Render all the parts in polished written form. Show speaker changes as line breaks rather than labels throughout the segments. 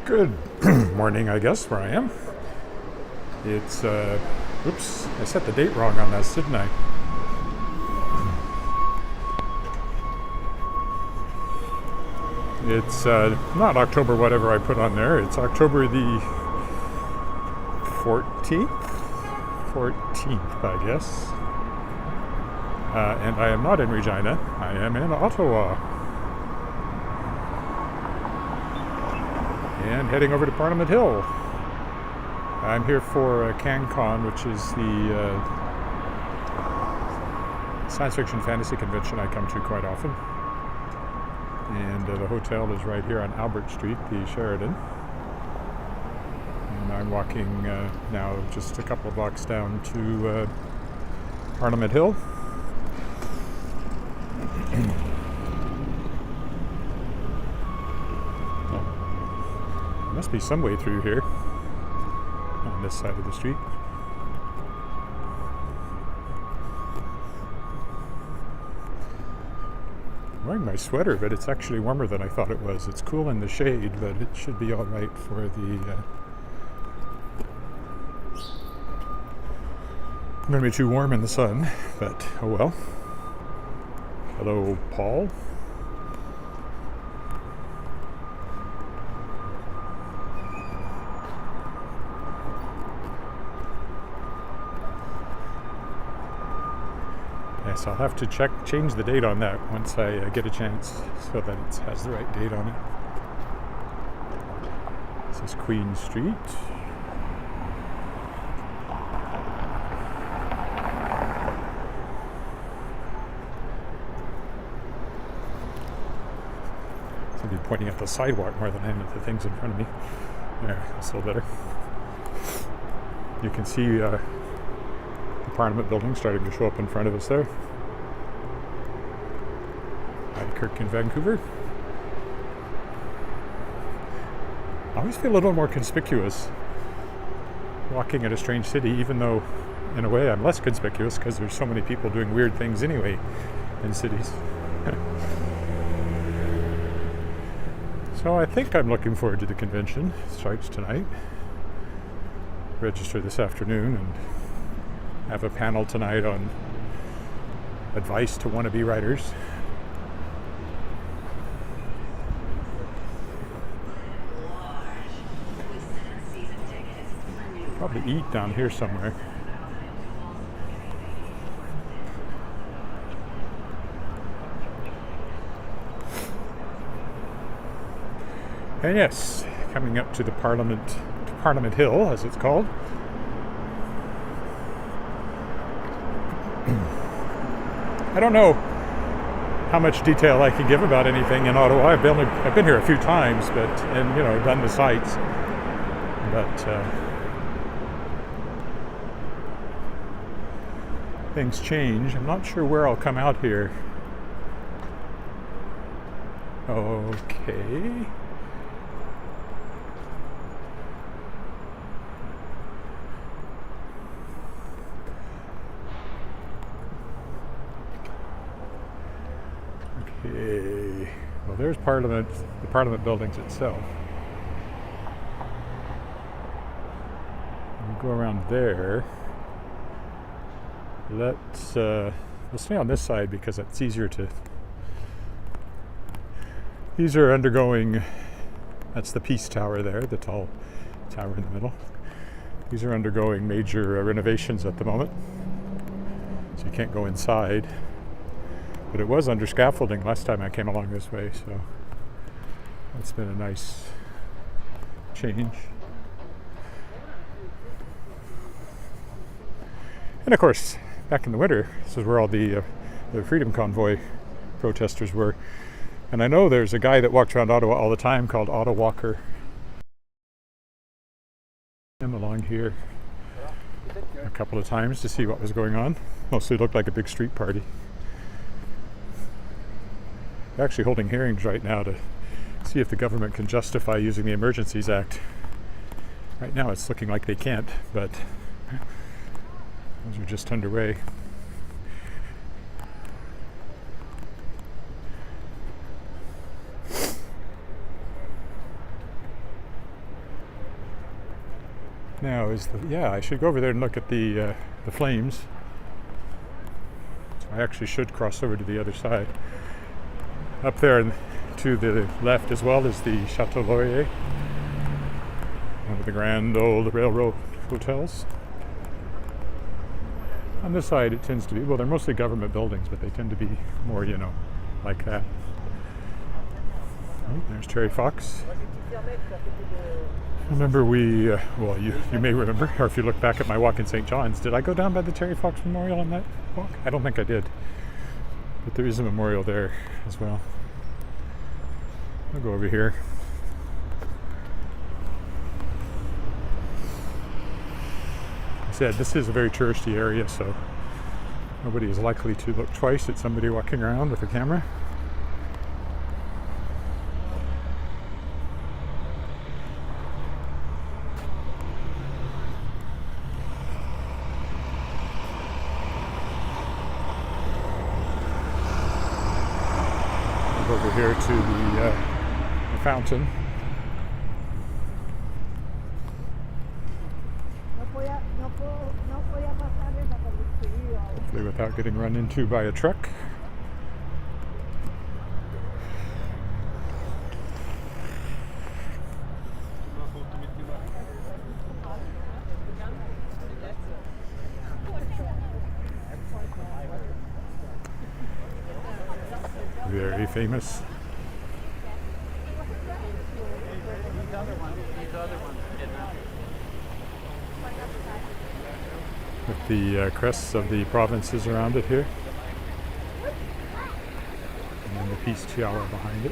Good morning, I guess, where I am. It's, oops, I set the date wrong on this, didn't I? It's not October whatever I put on there. It's October the 14th? 14th, I guess. And I am not in Regina. I am in Ottawa. And heading over to Parliament Hill. I'm here for CanCon, which is the science fiction fantasy convention I come to quite often. And the hotel is right here on Albert Street, the Sheraton. And I'm walking now just a couple of blocks down to Parliament Hill. There must be some way through here on this side of the street. I'm wearing my sweater, but it's actually warmer than I thought it was. It's cool in the shade, but it should be all right for the... I'm going to be too warm in the sun, but oh well. Hello, Paul. Yes, I'll have to change the date on that once I get a chance so that it has the right date on it. This is Queen Street. I'll be pointing at the sidewalk more than I am at the things in front of me. There, that's a little better. You can see the Parliament building starting to show up in front of us there. Kirk in Vancouver. I always feel a little more conspicuous walking at a strange city, even though in a way I'm less conspicuous because there's so many people doing weird things anyway in cities. So I think I'm looking forward to the convention. It starts tonight. Register this afternoon and have a panel tonight on advice to wannabe writers. Probably eat down here somewhere. And yes, coming up to the Parliament Hill, as it's called. I don't know how much detail I can give about anything in Ottawa. I've been here a few times, and done the sites, but things change. I'm not sure where I'll come out here. Okay. Okay. Well, there's the Parliament buildings itself. We'll go around there. We'll stay on this side because it's easier to... These are undergoing... That's the Peace Tower there, the tall tower in the middle. These are undergoing major renovations at the moment, so you can't go inside. But it was under scaffolding last time I came along this way, so that's been a nice change. And of course, back in the winter, this is where all the Freedom Convoy protesters were. And I know there's a guy that walks around Ottawa all the time called Ottawa Walker. I'm along here a couple of times to see what was going on. Mostly looked like a big street party. They're actually holding hearings right now to see if the government can justify using the Emergencies Act. Right now it's looking like they can't, but those are just underway. now is I should go over there and look at the flames. So I actually should cross over to the other side. Up there and to the left as well is the Chateau Laurier, one of the grand old railroad hotels. On this side it tends to be, well, they're mostly government buildings, but they tend to be more, like that. Oh, there's Terry Fox. Remember you may remember, or if you look back at my walk in St. John's, did I go down by the Terry Fox Memorial on that walk? I don't think I did. But there is a memorial there as well. I'll go over here. I said this is a very touristy area, so nobody is likely to look twice at somebody walking around with a camera. Over here to the fountain. Hopefully without getting run into by a truck. Very famous. With the crests of the provinces around it here. And then the Peace Tower behind it.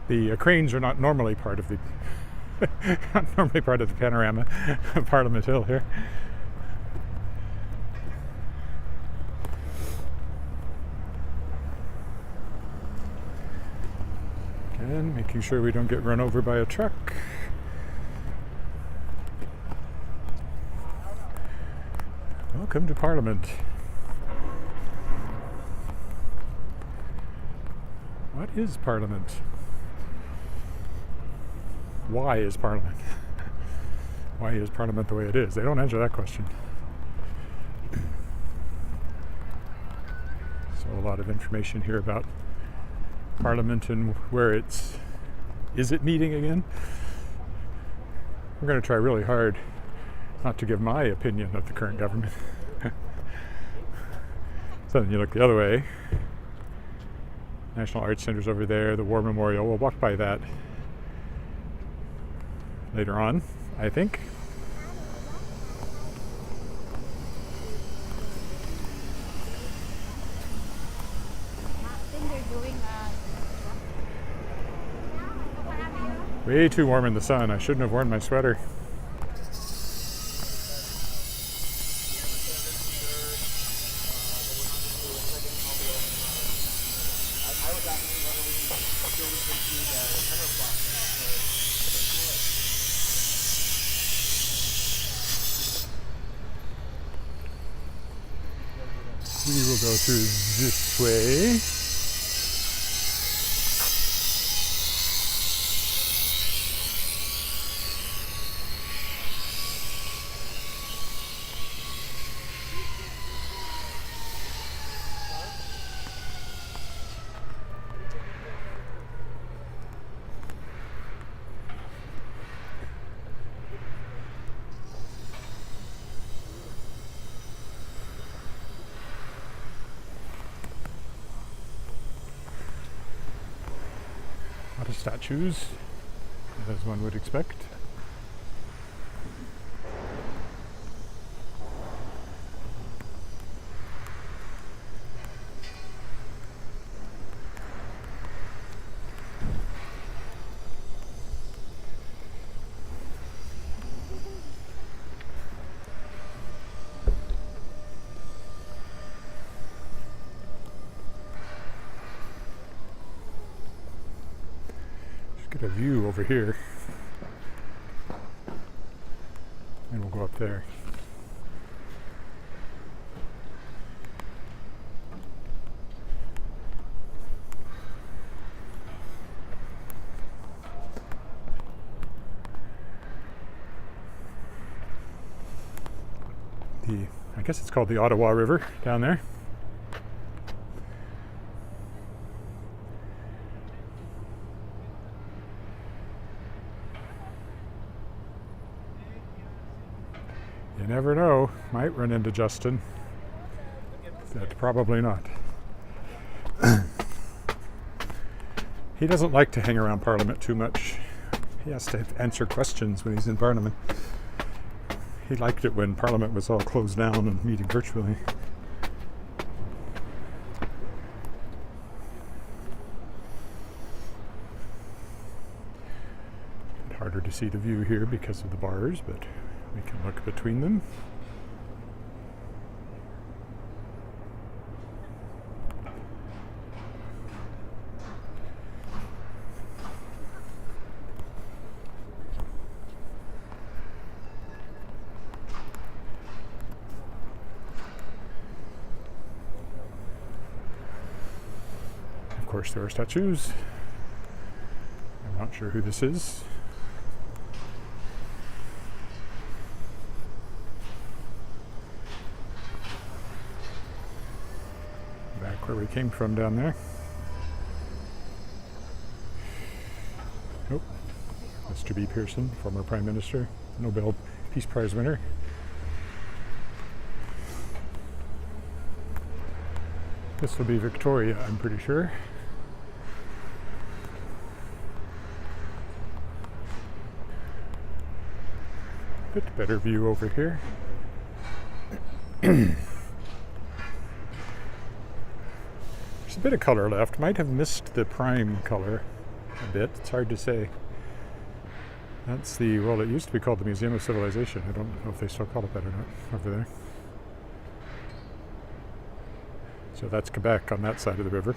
The cranes are not normally part of the panorama of Parliament Hill here. Again, making sure we don't get run over by a truck. Welcome to Parliament. What is Parliament? Why is Parliament? Why is Parliament the way it is? They don't answer that question. So a lot of information here about Parliament and where is it meeting again? We're going to try really hard not to give my opinion of the current government. So then you look the other way. National Arts Center's over there, the War Memorial. We'll walk by that later on, I think. Way too warm in the sun. I shouldn't have worn my sweater. We will go through this way. A lot of statues, as one would expect. Get a view over here, and we'll go up there. I guess it's called the Ottawa River down there. You never know, might run into Justin, but probably not. He doesn't like to hang around Parliament too much. He has to answer questions when he's in Parliament. He liked it when Parliament was all closed down and meeting virtually. Harder to see the view here because of the bars, but we can look between them. Of course, there are statues. I'm not sure who this is. Back where we came from down there. Oh, Mr. B. Pearson, former Prime Minister, Nobel Peace Prize winner. This will be Victoria, I'm pretty sure. Bit better view over here. There's a bit of color left. Might have missed the prime color a bit. It's hard to say. That's the, well, it used to be called the Museum of Civilization. I don't know if they still call it that or not over there. So that's Quebec on that side of the river.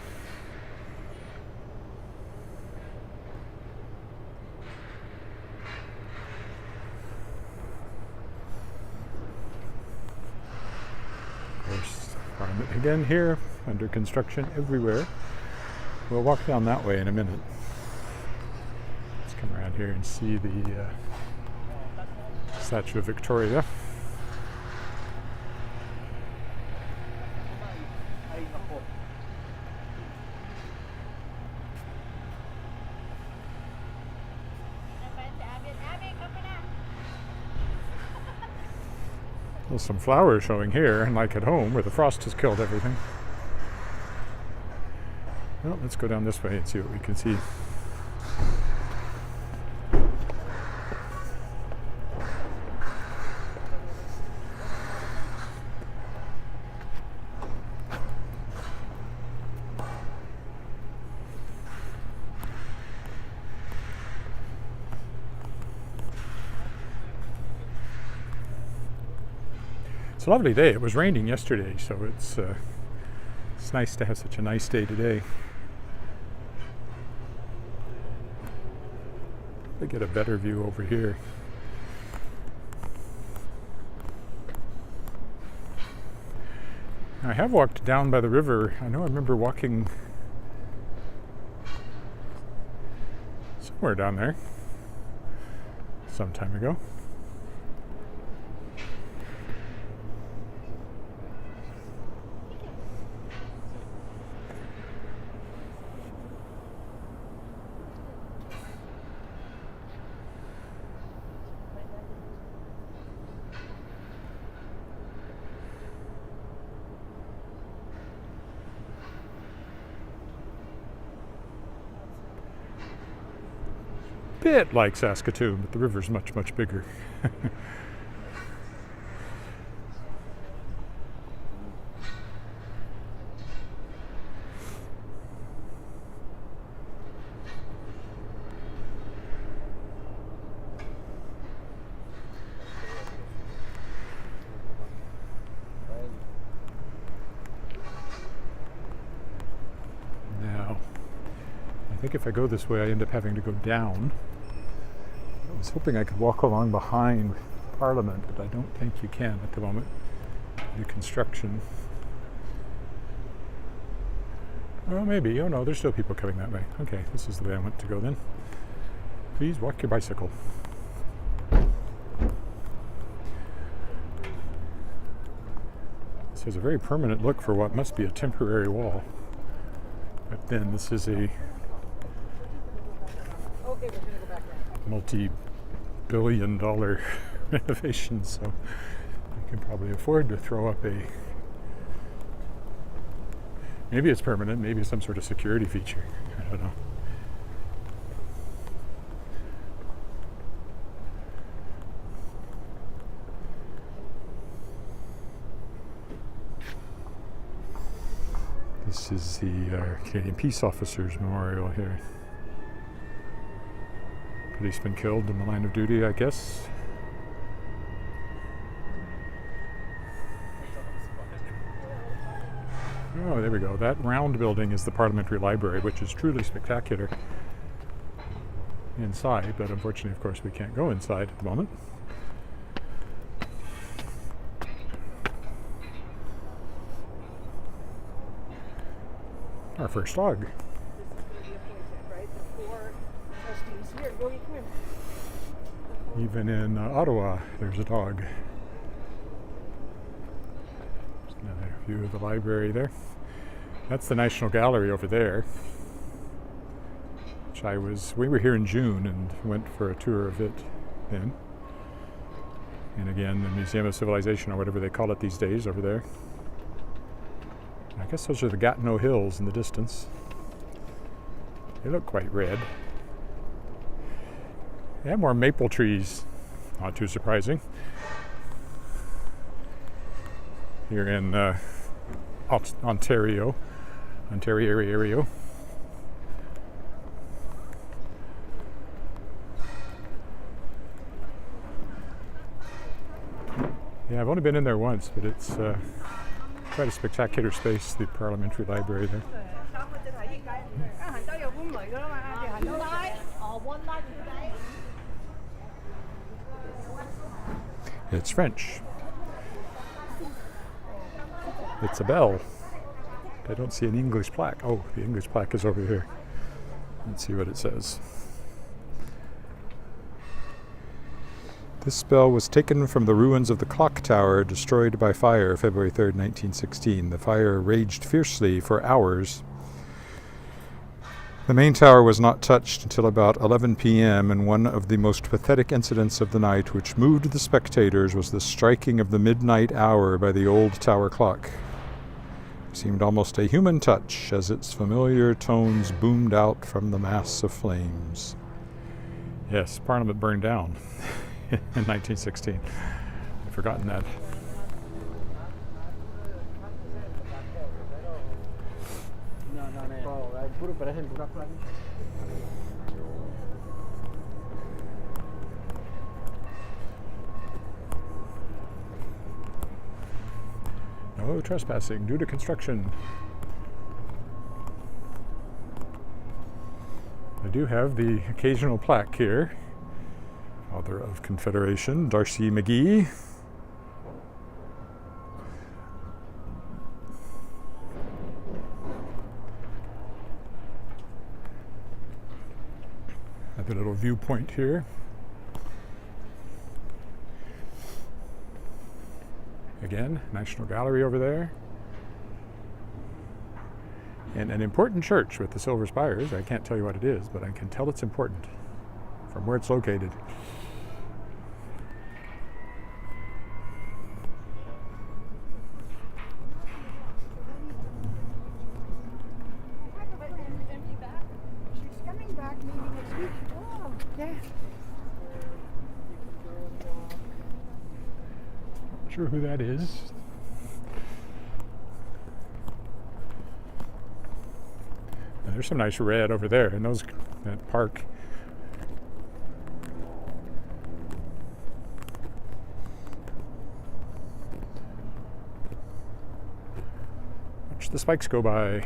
Of course, Parliament again here, under construction everywhere. We'll walk down that way in a minute. Let's come around here and see the statue of Victoria. There's some flowers showing here, unlike at home where the frost has killed everything. Well, let's go down this way and see what we can see. It's a lovely day. It was raining yesterday, so it's nice to have such a nice day today. I get a better view over here. I have walked down by the river. I know I remember walking somewhere down there some time ago. Bit like Saskatoon, but the river's much, much bigger. Now, I think if I go this way, I end up having to go down. I was hoping I could walk along behind Parliament, but I don't think you can at the moment. New construction. Oh, maybe. Oh no, there's still people coming that way. Okay, this is the way I want to go then. Please walk your bicycle. This has a very permanent look for what must be a temporary wall. But then this is a multi-billion-dollar renovation, so you can probably afford to throw up a... Maybe it's permanent, maybe it's some sort of security feature. I don't know. This is the Canadian Peace Officers Memorial here. Policeman killed in the line of duty, I guess. Oh, there we go. That round building is the Parliamentary Library, which is truly spectacular inside, but unfortunately, of course, we can't go inside at the moment. Our first dog. Even in Ottawa, there's a dog. There's another view of the library there. That's the National Gallery over there. We were here in June and went for a tour of it then. And again, the Museum of Civilization, or whatever they call it these days, over there. I guess those are the Gatineau Hills in the distance. They look quite red. They have more maple trees, not too surprising. Here in Ontario. Yeah, I've only been in there once, but it's quite a spectacular space, the Parliamentary Library there. It's French. It's a bell. I don't see an English plaque. Oh, the English plaque is over here. Let's see what it says. This bell was taken from the ruins of the clock tower destroyed by fire February 3rd, 1916. The fire raged fiercely for hours. The main tower was not touched until about 11 p.m., and one of the most pathetic incidents of the night, which moved the spectators, was the striking of the midnight hour by the old tower clock. It seemed almost a human touch as its familiar tones boomed out from the mass of flames. Yes, Parliament burned down in 1916. I've forgotten that. No trespassing due to construction. I do have the occasional plaque here. Father of Confederation, Darcy McGee. Have a little viewpoint here. Again, National Gallery over there. And an important church with the silver spires. I can't tell you what it is, but I can tell it's important from where it's located. Not sure who that is. And there's some nice red over there in that park. Watch the spikes go by.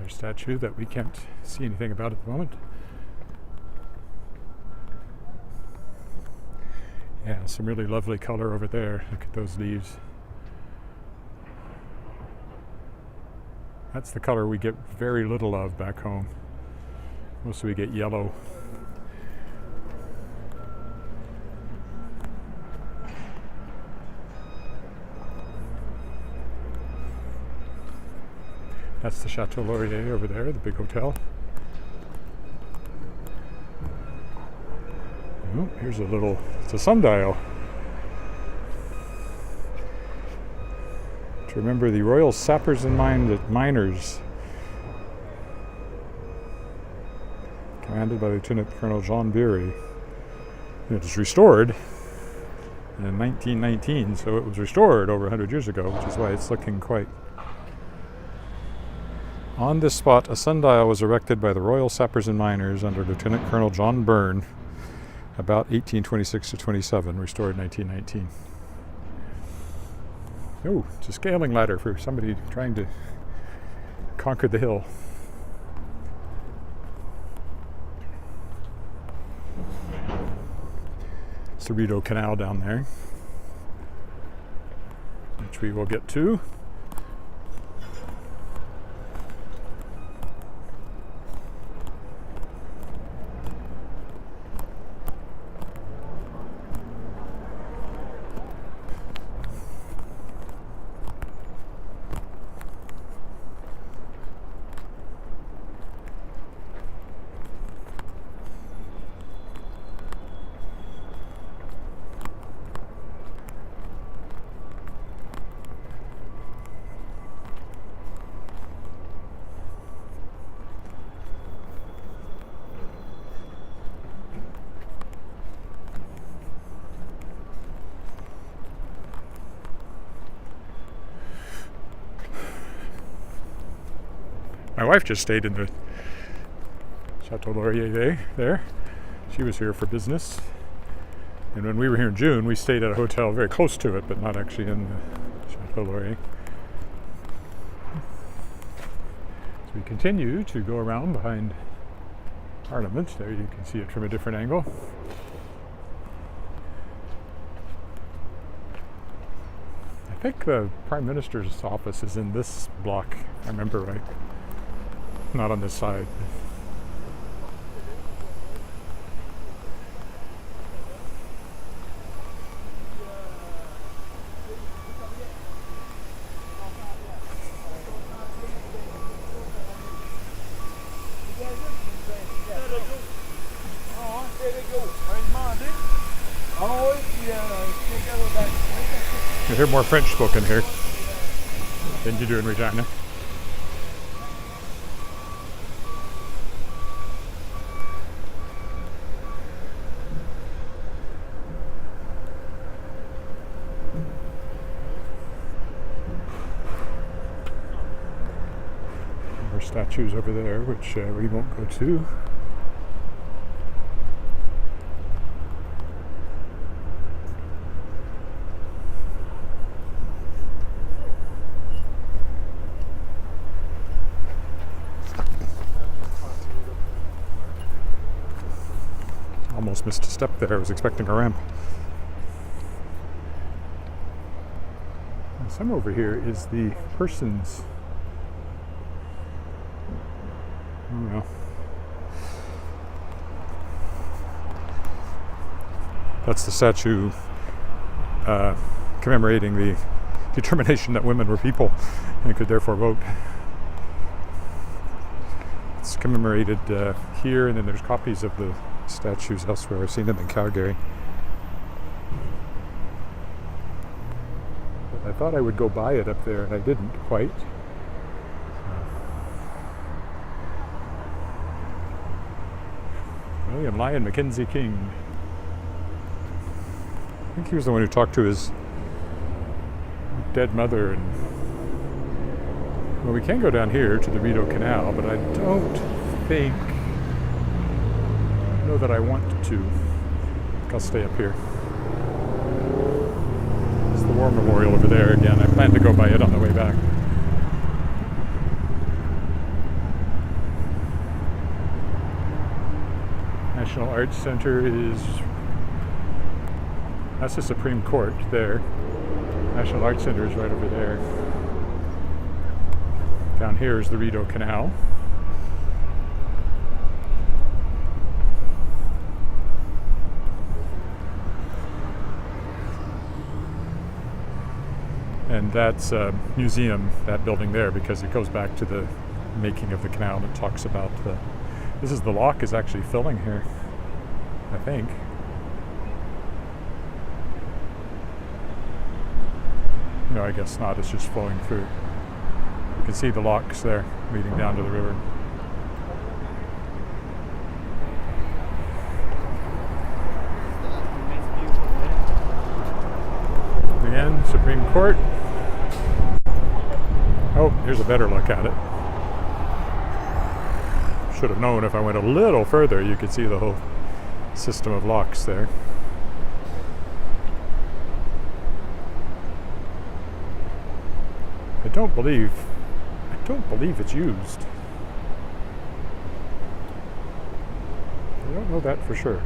Statue that we can't see anything about at the moment. Yeah, some really lovely color over there. Look at those leaves. That's the color we get very little of back home. Mostly we get yellow. That's the Chateau Laurier over there, the big hotel. Oh, here's it's a sundial. To remember the Royal Sappers and Miners, commanded by Lieutenant Colonel John Beery. It was restored in 1919, so it was restored over 100 years ago, which is why it's looking quite... On this spot, a sundial was erected by the Royal Sappers and Miners under Lieutenant Colonel John Byrne about 1826 to 27, restored in 1919. Oh, it's a scaling ladder for somebody trying to conquer the hill. It's the Rideau Canal down there, which we will get to. My wife just stayed in the Chateau Laurier there. She was here for business. And when we were here in June, we stayed at a hotel very close to it, but not actually in the Chateau Laurier. So we continue to go around behind Parliament. There you can see it from a different angle. I think the Prime Minister's office is in this block, if I remember right. Not on this side. You hear more French spoken here than you do in Regina. Statues over there, which we won't go to. Almost missed a step there. I was expecting a ramp. And some over here is the person's. No. That's the statue commemorating the determination that women were people and could therefore vote. It's commemorated here, and then there's copies of the statues elsewhere. I've seen them in Calgary. But I thought I would go by it up there, and I didn't quite. William Lyon Mackenzie King. I think he was the one who talked to his dead mother. And well, we can go down here to the Rideau Canal, but I don't know that I want to. I think I'll stay up here. It's the War Memorial over there again. I plan to go by it on the way back. National Arts Center is That's the Supreme Court there. National Art Center is right over there. Down here is the Rideau Canal. And that's a museum, that building there, because it goes back to the making of the canal and it talks about the lock is actually filling here, I think. No, I guess not, it's just flowing through. You can see the locks there leading down to the river. Again, Supreme Court. Oh, here's a better look at it. Should have known if I went a little further, you could see the whole system of locks there. I don't believe it's used. I don't know that for sure.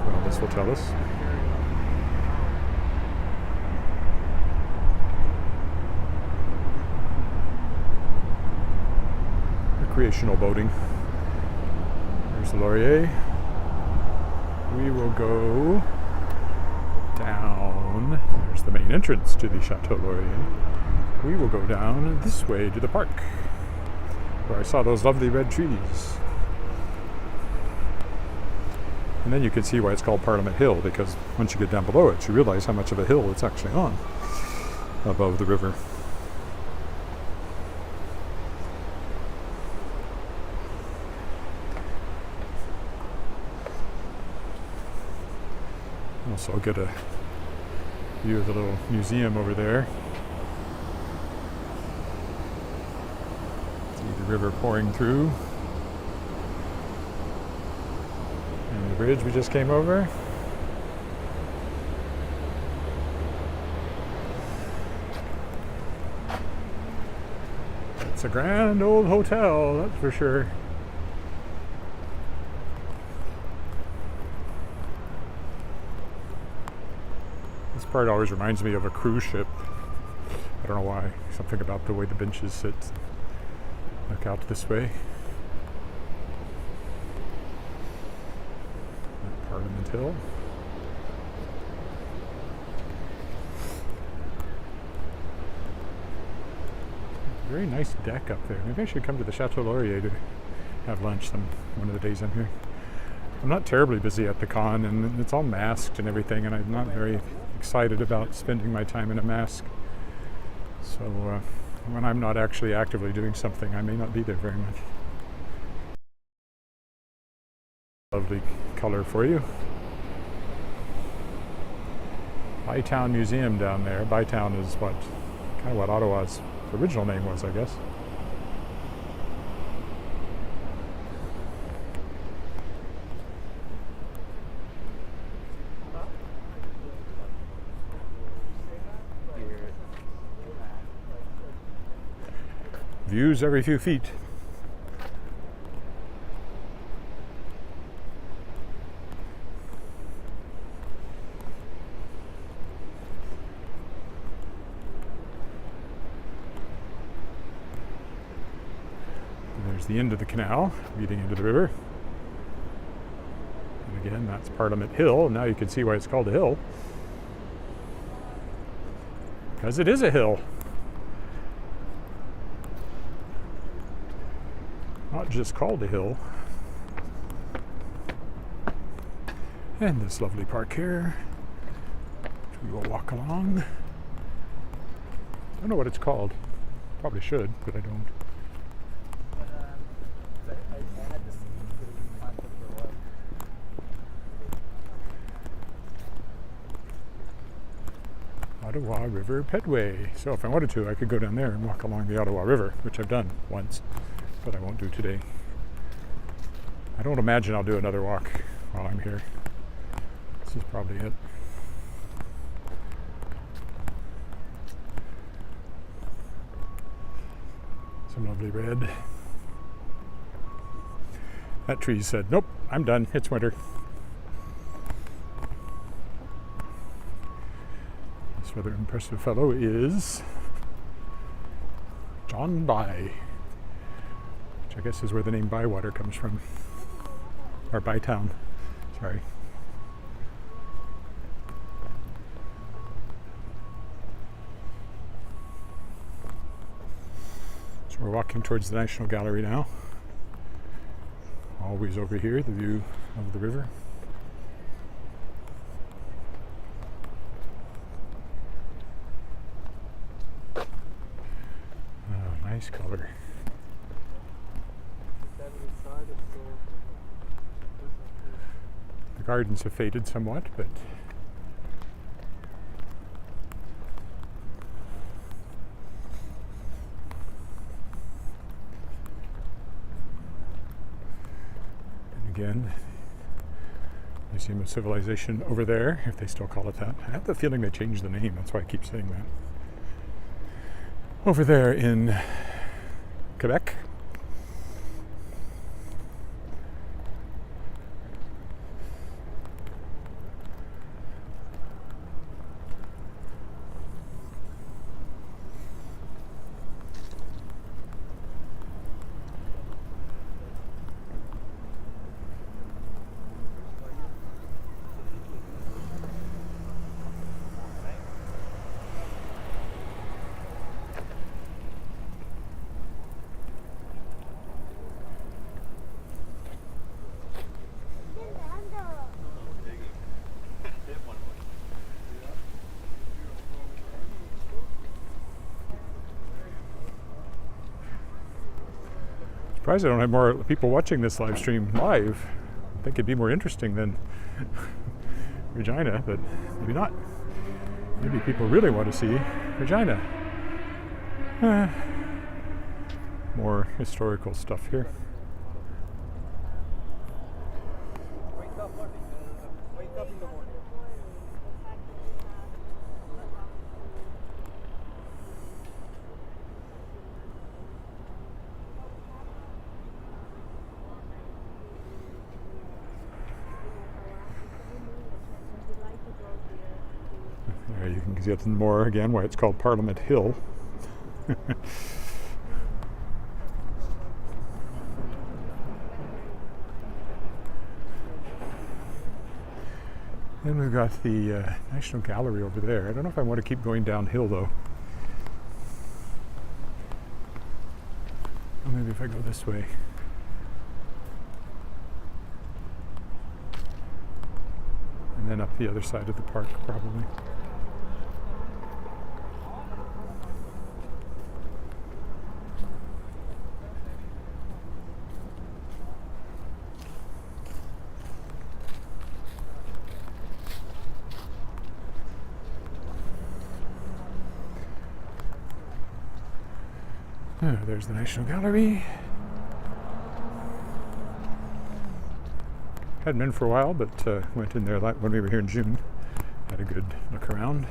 Well, this will tell us. Recreational boating. There's the Laurier. We will go down. There's the main entrance to the Chateau Laurier. We will go down this way to the park, where I saw those lovely red trees. And then you can see why it's called Parliament Hill, because once you get down below it, you realize how much of a hill it's actually on above the river. Also, I'll get a view of the little museum over there. See the river pouring through. And the bridge we just came over. It's a grand old hotel, that's for sure. This part always reminds me of a cruise ship. I don't know why. Something about the way the benches sit. Look out this way. Parliament Hill. Very nice deck up there. Maybe I should come to the Chateau Laurier to have lunch one of the days I'm here. I'm not terribly busy at the con, and it's all masked and everything, and I'm not very excited about spending my time in a mask. So when I'm not actually actively doing something, I may not be there very much. Lovely color for you. Bytown Museum down there. Bytown is kind of what Ottawa's original name was, I guess. Views every few feet. There's the end of the canal leading into the river. And again, that's Parliament Hill. Now you can see why it's called a hill. Because it is a hill. Not just called a hill. And this lovely park here, which we will walk along. I don't know what it's called. Probably should, but I don't. Ottawa River Petway. So if I wanted to, I could go down there and walk along the Ottawa River, which I've done once, but I won't do today. I don't imagine I'll do another walk while I'm here. This is probably it. Some lovely red. That tree said, nope, I'm done. It's winter. This rather impressive fellow is John By, which I guess is where the name Bywater comes from. Or Bytown, sorry. So we're walking towards the National Gallery now. Always over here, the view of the river. Oh, nice color. The gardens have faded somewhat, but again, Museum of Civilization over there, if they still call it that. I have the feeling they changed the name, that's why I keep saying that. Over there in Quebec. Surprised I don't have more people watching this live stream live. I think it'd be more interesting than Regina, but maybe not. Maybe people really want to see Regina. More historical stuff here.
Wake up in the morning.
There you can get more again why it's called Parliament Hill. Then we've got the National Gallery over there. I don't know if I want to keep going downhill though. Or maybe if I go this way. And then up the other side of the park probably. Oh, there's the National Gallery. Hadn't been for a while, but went in there when we were here in June. Had a good look around.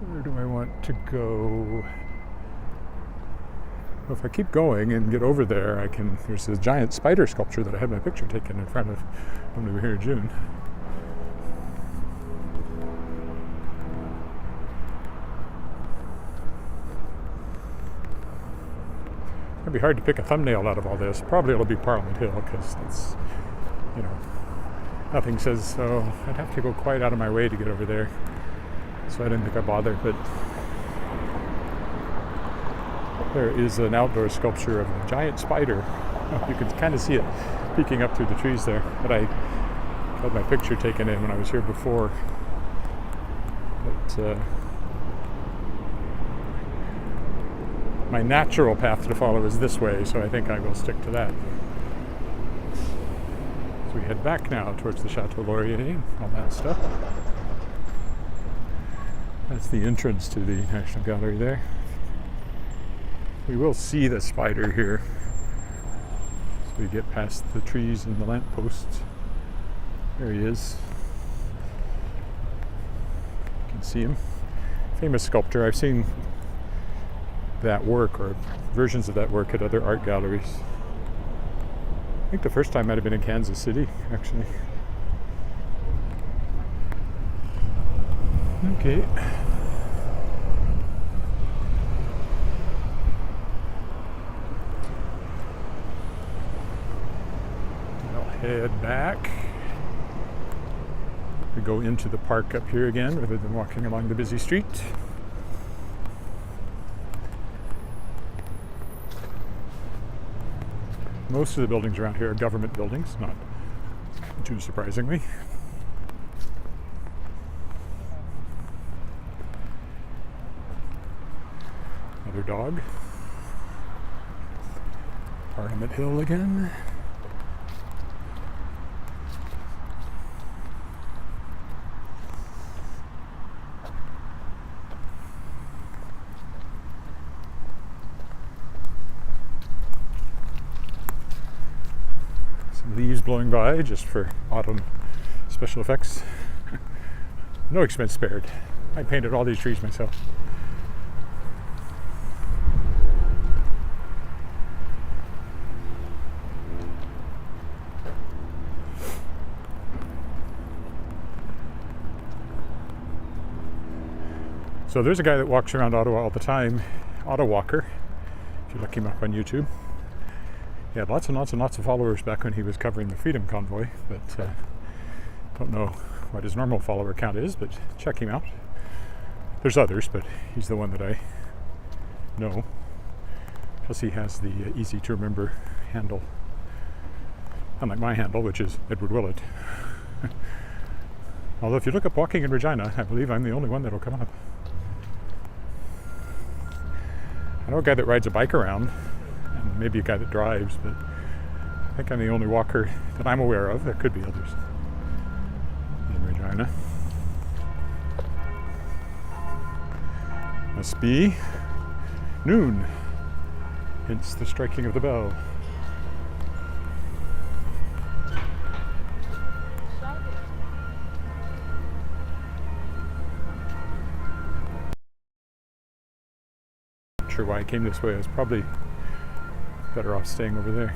Where do I want to go? Well, if I keep going and get over there, I can. There's this giant spider sculpture that I had my picture taken in front of when we were here in June. It'd be hard to pick a thumbnail out of all this. Probably it'll be Parliament Hill because that's, nothing says so. I'd have to go quite out of my way to get over there. So I didn't think I'd bother, but there is an outdoor sculpture of a giant spider. You can kind of see it peeking up through the trees there. But I had my picture taken in when I was here before. But my natural path to follow is this way, so I think I will stick to that. So we head back now towards the Chateau Laurier, all that stuff. That's the entrance to the National Gallery there. We will see the spider here. So we get past the trees and the lampposts. There he is. You can see him. Famous sculptor. I've seen that work or versions of that work at other art galleries. I think the first time might have been in Kansas City, actually. Okay. I'll head back. We go into the park up here again rather than walking along the busy street. Most of the buildings around here are government buildings, not too surprisingly. Another dog. Parliament Hill again. Leaves blowing by just for autumn special effects. No expense spared. I painted all these trees myself. So there's a guy that walks around Ottawa all the time, Ottawa Walker, if you look him up on YouTube. He had lots and lots and lots of followers back when he was covering the Freedom Convoy, but don't know what his normal follower count is, but check him out. There's others, but he's the one that I know. Plus he has the easy to remember handle, unlike my handle, which is Edward Willett. Although if you look up walking in Regina, I believe I'm the only one that'll come up. I know a guy that rides a bike around, and maybe a guy that drives, but I think I'm the only walker that I'm aware of. There could be others in Regina. Must be noon, hence the striking of the bell. Not sure why I came this way. I was probably better off staying over there.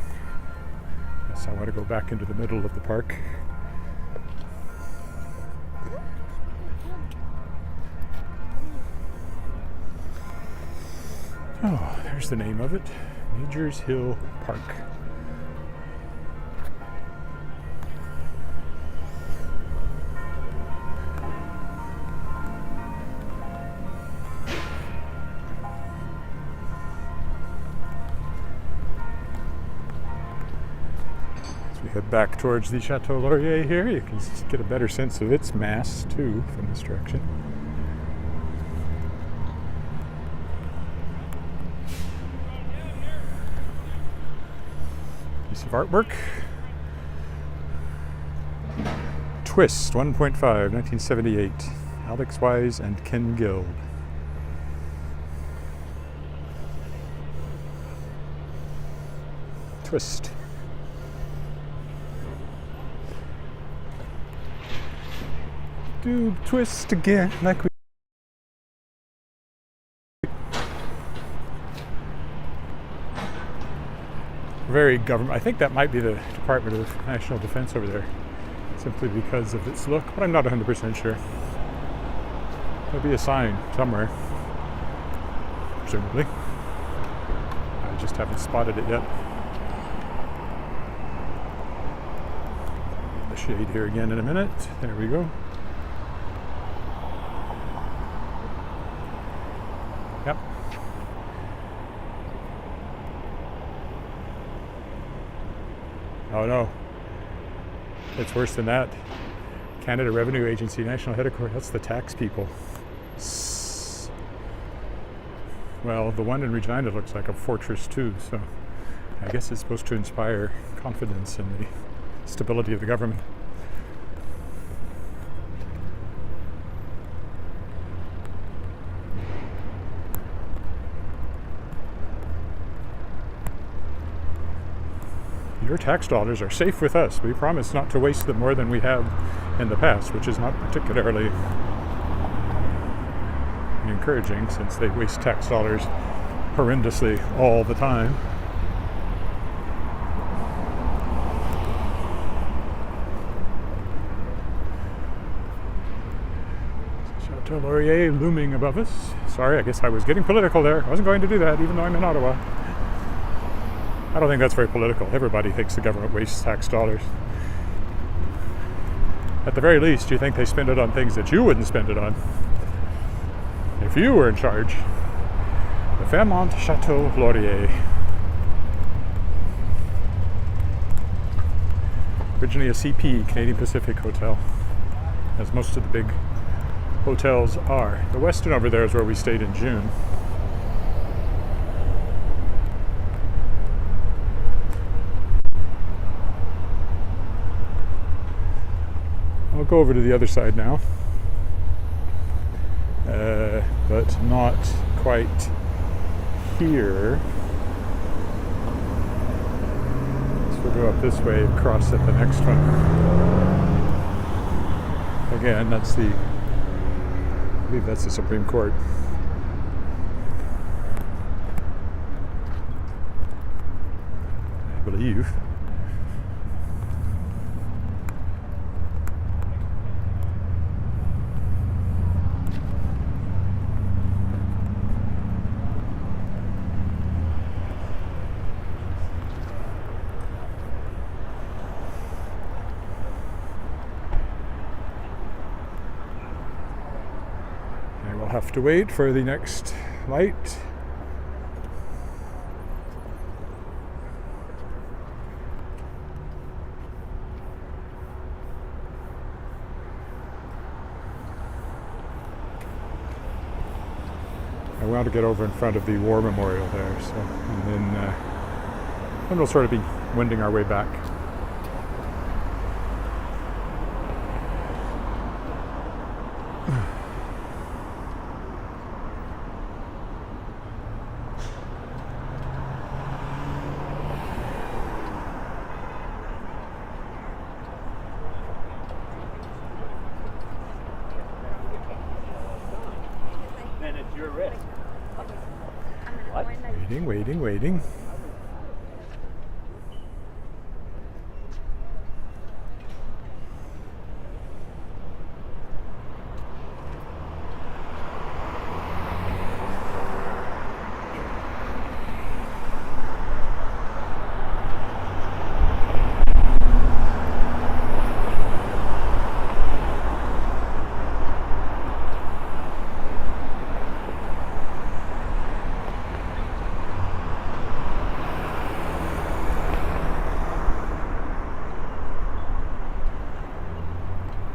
Yes, I want to go back into the middle of the park. Oh, there's the name of it. Majors Hill Park. As we head back towards the Chateau Laurier here, you can get a better sense of its mass too from this direction. Of artwork. Twist 1.5, 1978. Alex Wise and Ken Gill. Twist. Do twist again like we. Very government. I think that might be the Department of National Defense over there, simply because of its look, but I'm not 100% sure. There'll be a sign somewhere, presumably. I just haven't spotted it yet. The shade here again in a minute. There we go. Yep. Oh no, it's worse than that. Canada Revenue Agency, National Headquarters, that's the tax people. Well, the one in Regina looks like a fortress too, so I guess it's supposed to inspire confidence in the stability of the government. Your tax dollars are safe with us. We promise not to waste them more than we have in the past, which is not particularly encouraging since they waste tax dollars horrendously all the time. Chateau Laurier looming above us. Sorry, I guess I was getting political there. I wasn't going to do that, even though I'm in Ottawa. I don't think that's very political. Everybody thinks the government wastes tax dollars. At the very least, you think they spend it on things that you wouldn't spend it on if you were in charge. The Fairmont Chateau Laurier. Originally a CP, Canadian Pacific Hotel, as most of the big hotels are. The Westin over there is where we stayed in June. I'll go over to the other side now, but not quite here. So we'll go up this way and cross at the next one. Again, I believe that's the Supreme Court. I believe. Have to wait for the next light. I want to get over in front of the War Memorial there, so and then we'll sort of be wending our way back. Waiting.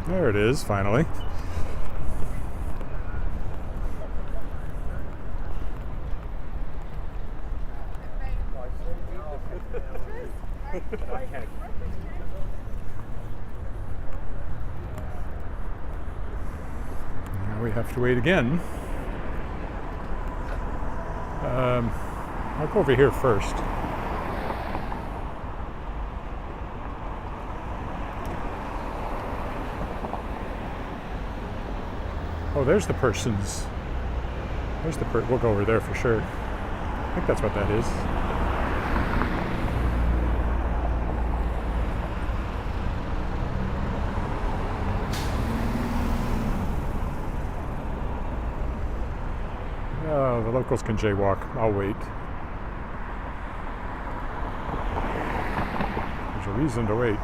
There it is, finally. Now we have to wait again. I'll go over here first. Oh, there's the persons. We'll go over there for sure. I think that's what that is. Oh, the locals can jaywalk. I'll wait. There's a reason to wait.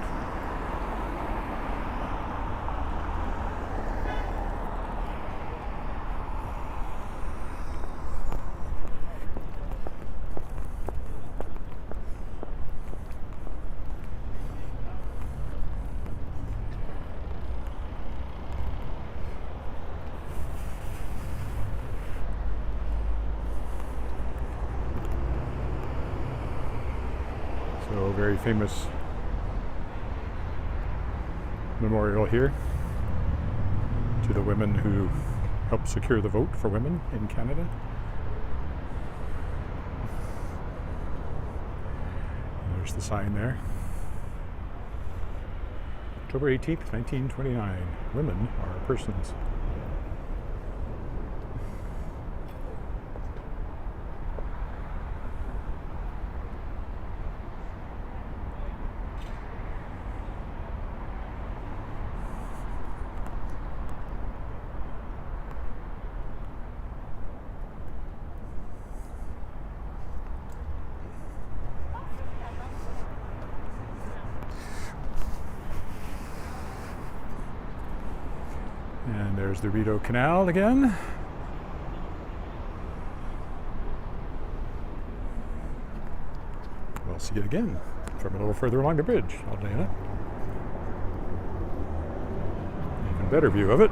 So, very famous memorial here to the women who helped secure the vote for women in Canada. There's the sign there. October 18th, 1929. Women are persons. And there's the Rideau Canal again. We'll see it again from a little further along the bridge. I'll tell you that. Even better view of it.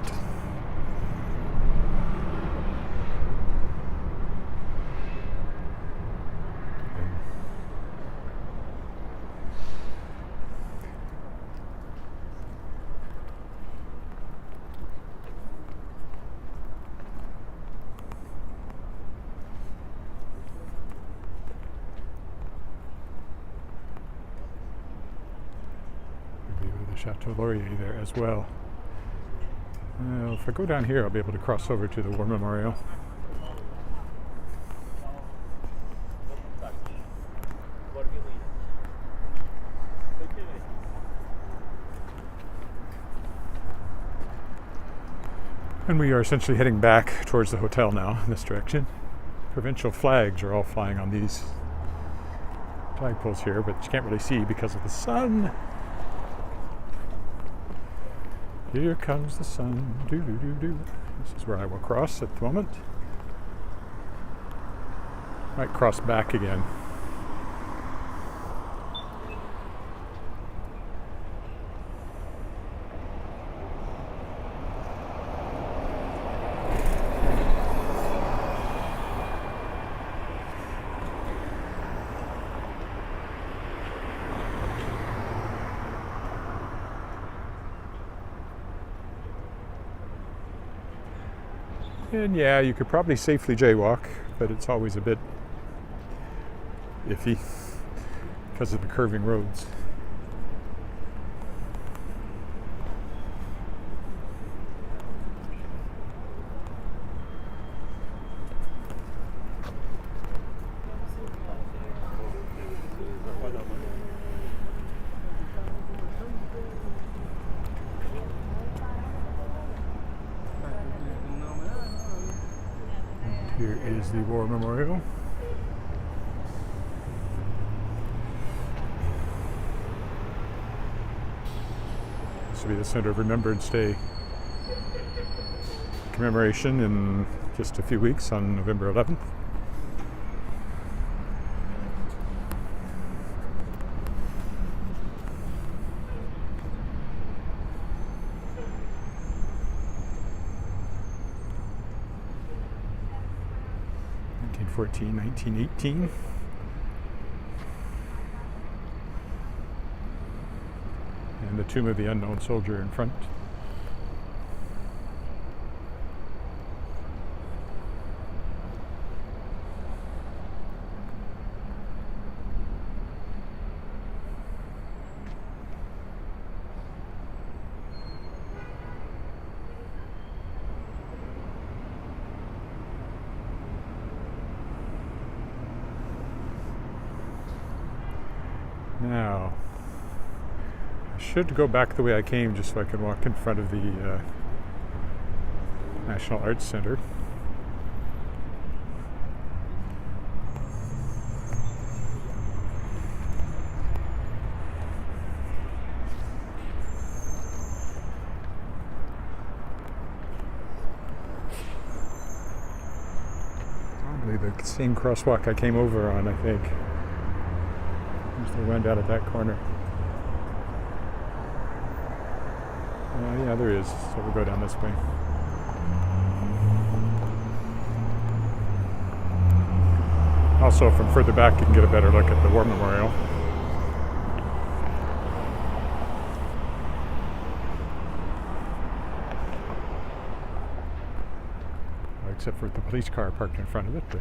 Chateau Laurier there as well. If I go down here, I'll be able to cross over to the War Memorial. And we are essentially heading back towards the hotel now in this direction. Provincial flags are all flying on these flagpoles here, but you can't really see because of the sun. Here comes the sun. Do do do do. This is where I will cross at the moment. Might cross back again. And yeah, you could probably safely jaywalk, but it's always a bit iffy because of the curving roads. Here is the War Memorial. This will be the Center of Remembrance Day commemoration in just a few weeks on November 11th. '14, 1918. And the Tomb of the Unknown Soldier in front. Now, I should go back the way I came just so I can walk in front of the National Arts Center. Probably the same crosswalk I came over on, I think. There's the one down at that corner. Yeah, there is. So we'll go down this way. Also, from further back, you can get a better look at the War Memorial. Except for the police car parked in front of it, but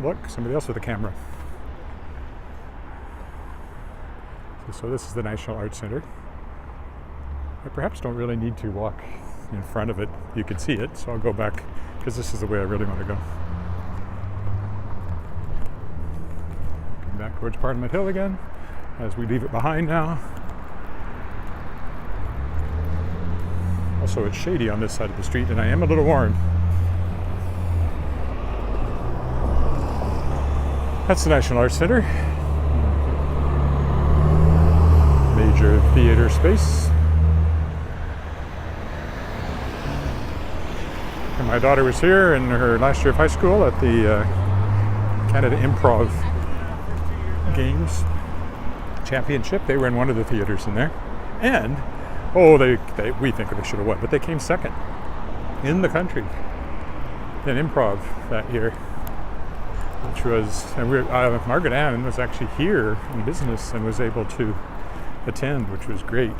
look, somebody else with a camera. So this is the National Arts Centre. I perhaps don't really need to walk in front of it. You can see it, so I'll go back because this is the way I really want to go. Come back towards Parliament Hill again as we leave it behind now. Also, it's shady on this side of the street, and I am a little warm. That's the National Arts Centre. Major theatre space. And my daughter was here in her last year of high school at the Canada Improv Games Championship. They were in one of the theatres in there. And, we think they should have won, but they came second in the country in improv that year. Which was, and Margaret Ann was actually here in business and was able to attend, which was great.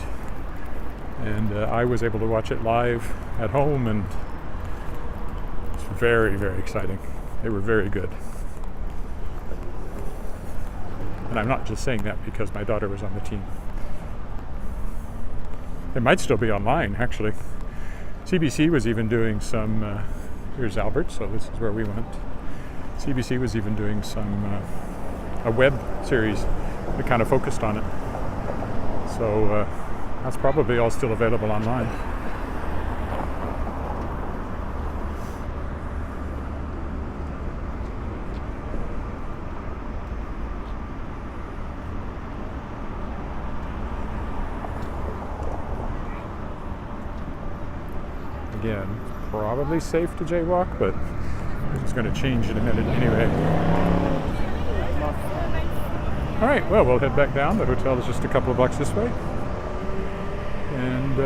And I was able to watch it live at home, and it's very, very exciting. They were very good. And I'm not just saying that because my daughter was on the team. It might still be online, actually. CBC was even doing some, here's Albert, so this is where we went. CBC was even doing some, a web series that kind of focused on it. So that's probably all still available online. Again, probably safe to jaywalk, but it's going to change in a minute anyway. All right, well, we'll head back down. The hotel is just a couple of blocks this way. And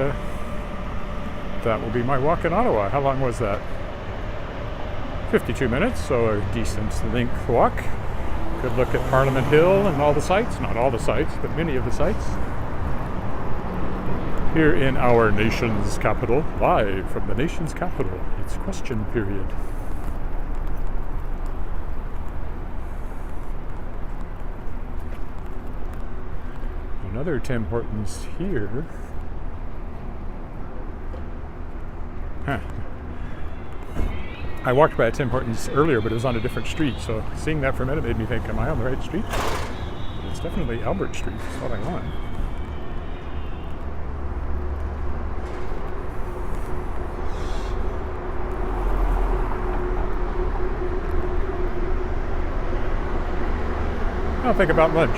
that will be my walk in Ottawa. How long was that? 52 minutes, so a decent length walk. Good look at Parliament Hill and all the sights. Not all the sights, but many of the sights. Here in our nation's capital, live from the nation's capital, it's question period. Another Tim Hortons here. Huh. I walked by a Tim Hortons earlier, but it was on a different street, so seeing that for a minute made me think, am I on the right street? But it's definitely Albert Street, that's what I want. I'll think about lunch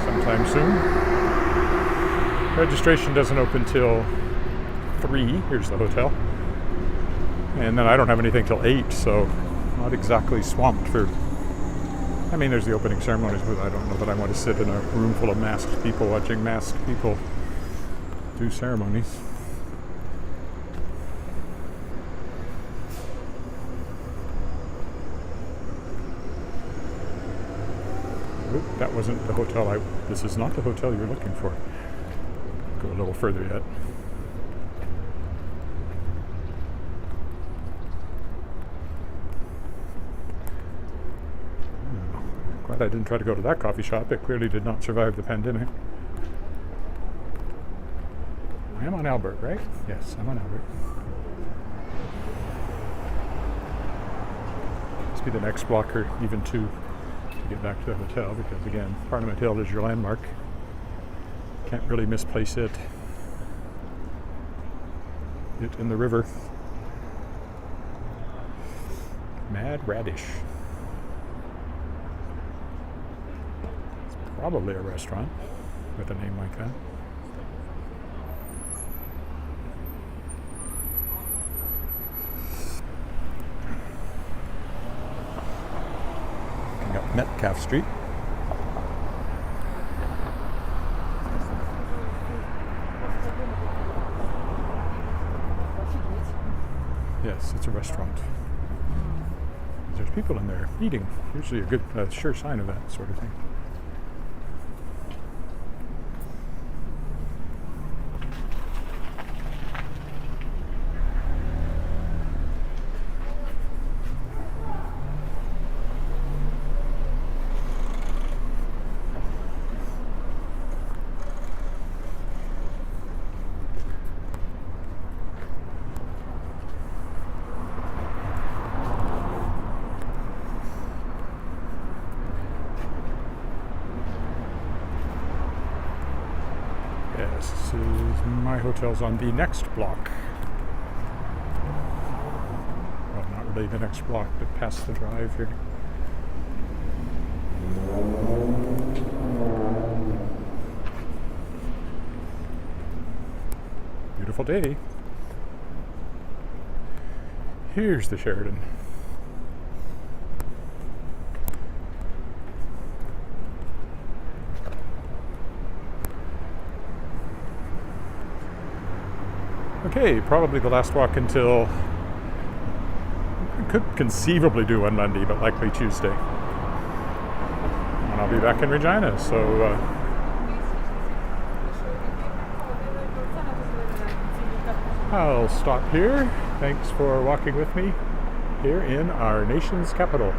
sometime soon. Registration doesn't open till 3. Here's the hotel. And then I don't have anything till 8, so not exactly swamped for... I mean, there's the opening ceremonies, but I don't know that I want to sit in a room full of masked people watching masked people do ceremonies. That wasn't the hotel this is not the hotel you're looking for. Go a little further yet. Glad I didn't try to go to that coffee shop. It clearly did not survive the pandemic. I am on Albert, right? Yes, I'm on Albert. Must be the next block or even 2. Get back to the hotel because again, Parliament Hill is your landmark. Can't really misplace it. It in the river. Mad Radish. It's probably a restaurant with a name like that. Metcalf Street. Yes, it's a restaurant. There's people in there eating. Usually a good, sure sign of that sort of thing. My hotel's on the next block. Well, not really the next block, but past the drive here. Beautiful day. Here's the Sheraton. Okay, probably the last walk until I could conceivably do on Monday, but likely Tuesday. And I'll be back in Regina, so I'll stop here. Thanks for walking with me here in our nation's capital.